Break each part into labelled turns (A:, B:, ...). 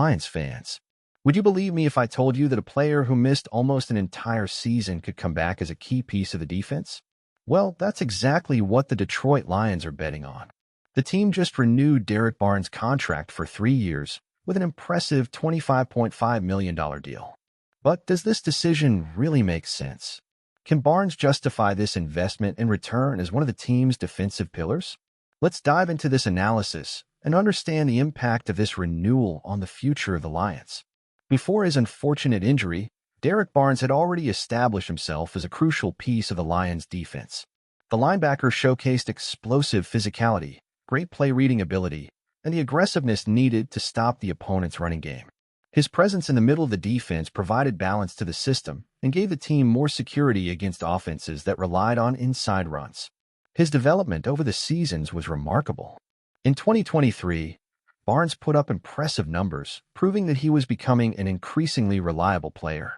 A: Lions fans. Would you believe me if I told you that a player who missed almost an entire season could come back as a key piece of the defense? Well, that's exactly what the Detroit Lions are betting on. The team just renewed Derrick Barnes' contract for 3 years with an impressive $25.5 million deal. But does this decision really make sense? Can Barnes justify this investment in return as one of the team's defensive pillars? Let's dive into this analysis and understand the impact of this renewal on the future of the Lions. Before his unfortunate injury, Derrick Barnes had already established himself as a crucial piece of the Lions' defense. The linebacker showcased explosive physicality, great play-reading ability, and the aggressiveness needed to stop the opponent's running game. His presence in the middle of the defense provided balance to the system and gave the team more security against offenses that relied on inside runs. His development over the seasons was remarkable. In 2023, Barnes put up impressive numbers, proving that he was becoming an increasingly reliable player.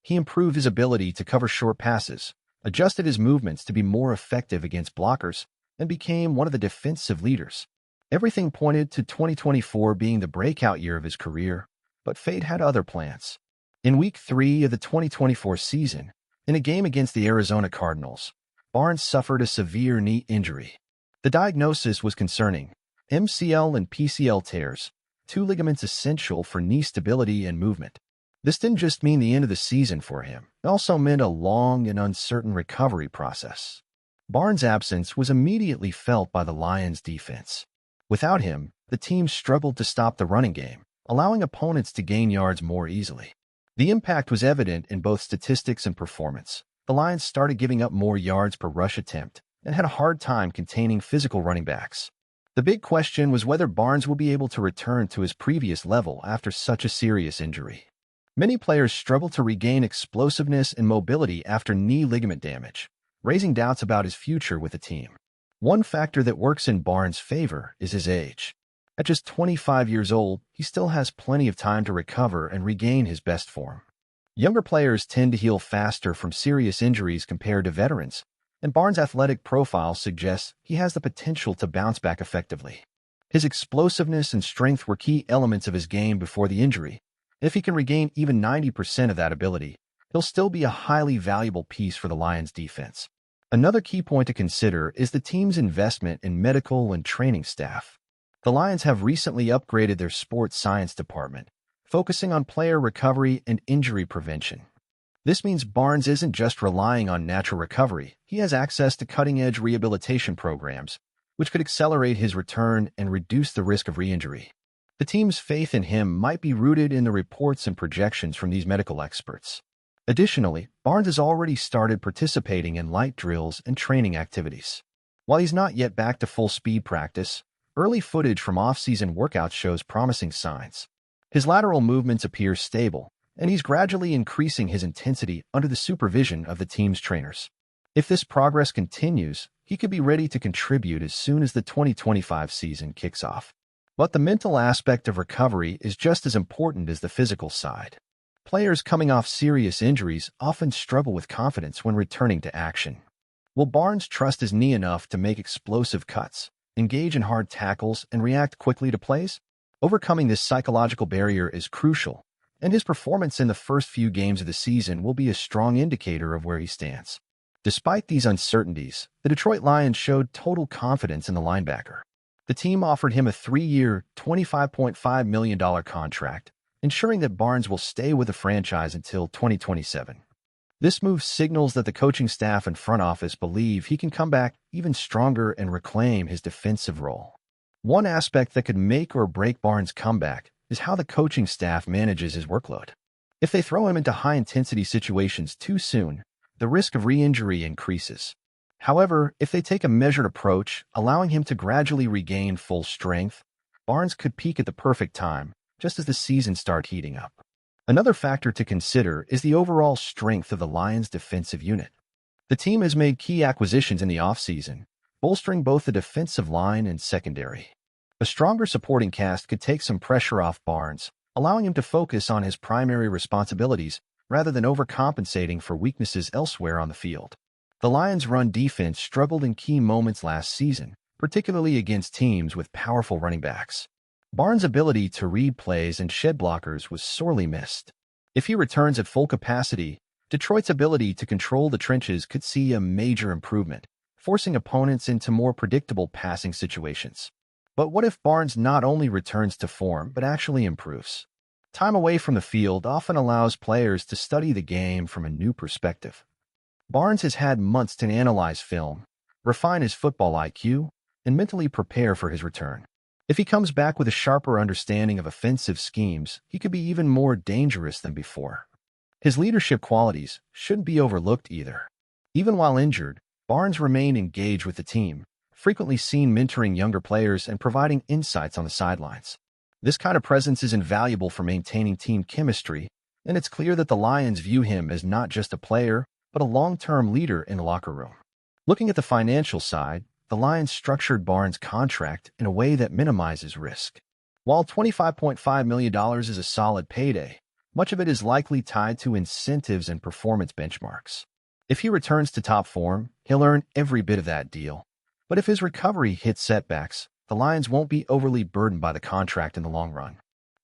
A: He improved his ability to cover short passes, adjusted his movements to be more effective against blockers, and became one of the defensive leaders. Everything pointed to 2024 being the breakout year of his career, but fate had other plans. In Week 3 of the 2024 season, in a game against the Arizona Cardinals, Barnes suffered a severe knee injury. The diagnosis was concerning: MCL and PCL tears, two ligaments essential for knee stability and movement. This didn't just mean the end of the season for him. It also meant a long and uncertain recovery process. Barnes' absence was immediately felt by the Lions' defense. Without him, the team struggled to stop the running game, allowing opponents to gain yards more easily. The impact was evident in both statistics and performance. The Lions started giving up more yards per rush attempt and had a hard time containing physical running backs. The big question was whether Barnes will be able to return to his previous level after such a serious injury. Many players struggle to regain explosiveness and mobility after knee ligament damage, raising doubts about his future with the team. One factor that works in Barnes' favor is his age. At just 25 years old, he still has plenty of time to recover and regain his best form. Younger players tend to heal faster from serious injuries compared to veterans, and Barnes' athletic profile suggests he has the potential to bounce back effectively. His explosiveness and strength were key elements of his game before the injury. If he can regain even 90% of that ability, he'll still be a highly valuable piece for the Lions' defense. Another key point to consider is the team's investment in medical and training staff. The Lions have recently upgraded their sports science department, focusing on player recovery and injury prevention. This means Barnes isn't just relying on natural recovery. He has access to cutting-edge rehabilitation programs, which could accelerate his return and reduce the risk of re-injury. The team's faith in him might be rooted in the reports and projections from these medical experts. Additionally, Barnes has already started participating in light drills and training activities. While he's not yet back to full-speed practice, early footage from off-season workouts shows promising signs. His lateral movements appear stable, and he's gradually increasing his intensity under the supervision of the team's trainers. If this progress continues, he could be ready to contribute as soon as the 2025 season kicks off. But the mental aspect of recovery is just as important as the physical side. Players coming off serious injuries often struggle with confidence when returning to action. Will Barnes trust his knee enough to make explosive cuts, engage in hard tackles, and react quickly to plays? Overcoming this psychological barrier is crucial, and his performance in the first few games of the season will be a strong indicator of where he stands. Despite these uncertainties, the Detroit Lions showed total confidence in the linebacker. The team offered him a 3-year, $25.5 million contract, ensuring that Barnes will stay with the franchise until 2027. This move signals that the coaching staff and front office believe he can come back even stronger and reclaim his defensive role. One aspect that could make or break Barnes' comeback is how the coaching staff manages his workload. If they throw him into high-intensity situations too soon, the risk of re-injury increases. However, if they take a measured approach, allowing him to gradually regain full strength, Barnes could peak at the perfect time, just as the season starts heating up. Another factor to consider is the overall strength of the Lions' defensive unit. The team has made key acquisitions in the offseason, bolstering both the defensive line and secondary. A stronger supporting cast could take some pressure off Barnes, allowing him to focus on his primary responsibilities rather than overcompensating for weaknesses elsewhere on the field. The Lions' run defense struggled in key moments last season, particularly against teams with powerful running backs. Barnes' ability to read plays and shed blockers was sorely missed. If he returns at full capacity, Detroit's ability to control the trenches could see a major improvement, forcing opponents into more predictable passing situations. But what if Barnes not only returns to form but actually improves? Time away from the field often allows players to study the game from a new perspective. Barnes has had months to analyze film, refine his football IQ, and mentally prepare for his return. If he comes back with a sharper understanding of offensive schemes, he could be even more dangerous than before. His leadership qualities shouldn't be overlooked either. Even while injured, Barnes remained engaged with the team, frequently seen mentoring younger players and providing insights on the sidelines. This kind of presence is invaluable for maintaining team chemistry, and it's clear that the Lions view him as not just a player, but a long-term leader in the locker room. Looking at the financial side, the Lions structured Barnes' contract in a way that minimizes risk. While $25.5 million is a solid payday, much of it is likely tied to incentives and performance benchmarks. If he returns to top form, he'll earn every bit of that deal. But if his recovery hits setbacks, the Lions won't be overly burdened by the contract in the long run.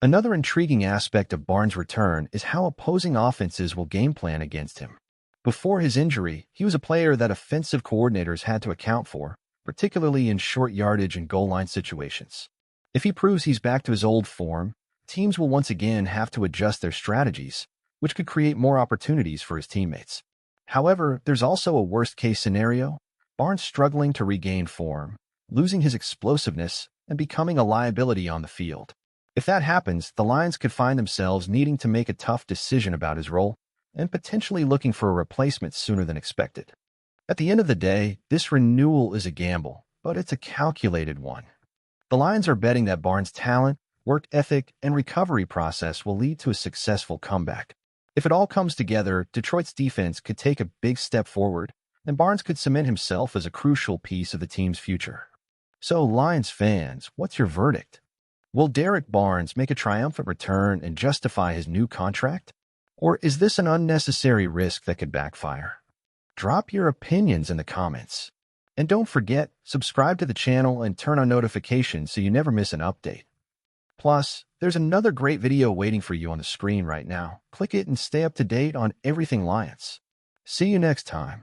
A: Another intriguing aspect of Barnes' return is how opposing offenses will game plan against him. Before his injury, he was a player that offensive coordinators had to account for, particularly in short yardage and goal line situations. If he proves he's back to his old form, teams will once again have to adjust their strategies, which could create more opportunities for his teammates. However, there's also a worst-case scenario: Barnes struggling to regain form, losing his explosiveness, and becoming a liability on the field. If that happens, the Lions could find themselves needing to make a tough decision about his role and potentially looking for a replacement sooner than expected. At the end of the day, this renewal is a gamble, but it's a calculated one. The Lions are betting that Barnes' talent, work ethic, and recovery process will lead to a successful comeback. If it all comes together, Detroit's defense could take a big step forward, and Barnes could cement himself as a crucial piece of the team's future. So, Lions fans, what's your verdict? Will Derrick Barnes make a triumphant return and justify his new contract? Or is this an unnecessary risk that could backfire? Drop your opinions in the comments. And don't forget, subscribe to the channel and turn on notifications so you never miss an update. Plus, there's another great video waiting for you on the screen right now. Click it and stay up to date on everything Lions. See you next time.